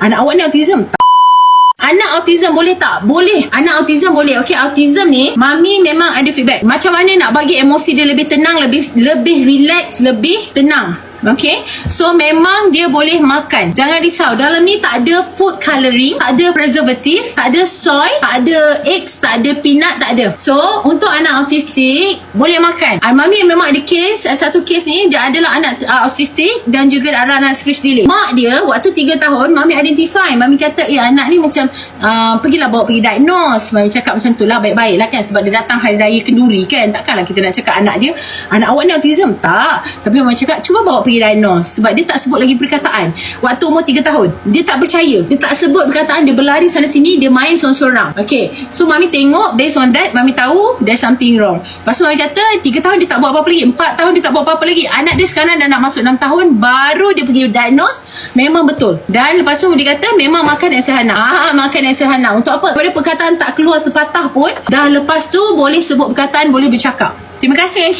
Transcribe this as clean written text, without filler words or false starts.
Anak awak ni autism? Tak. Anak autism boleh tak? Boleh. Anak autism boleh. Okey, autism ni mami memang ada feedback. Macam mana nak bagi emosi dia lebih tenang, lebih relax, lebih tenang. Okay, so memang dia boleh makan. Jangan risau, dalam ni tak ada food coloring, tak ada preservative, tak ada soy, tak ada eggs, tak ada peanut, tak ada. So untuk anak autistik boleh makan. Mami memang ada case, satu case ni dia adalah anak autistik dan juga ada anak speech delay. Mak dia waktu 3 tahun mami identify, mami kata anak ni macam pergilah bawa pergi diagnose. Mami cakap macam tu lah, baik-baik lah kan, sebab dia datang hari raya kenduri kan, takkanlah kita nak cakap anak dia, anak awak ni autism. Tak, tapi mami cakap cuba bawa pergi diagnose, sebab dia tak sebut lagi perkataan. Waktu umur 3 tahun dia tak percaya, dia tak sebut perkataan, dia berlari sana sini, dia main sorang-sorang. Okay, so mami tengok, based on that mami tahu there's something wrong. Lepas tu mami kata 3 tahun dia tak buat apa-apa lagi, 4 tahun dia tak buat apa-apa lagi. Anak dia sekarang dah nak masuk 6 tahun baru dia pergi diagnose. Memang betul. Dan lepas tu dia kata memang makan yang sederhana. Makan yang sederhana. Untuk apa? Pada perkataan tak keluar sepatah pun, dah lepas tu boleh sebut perkataan, boleh bercakap. Terima kasih.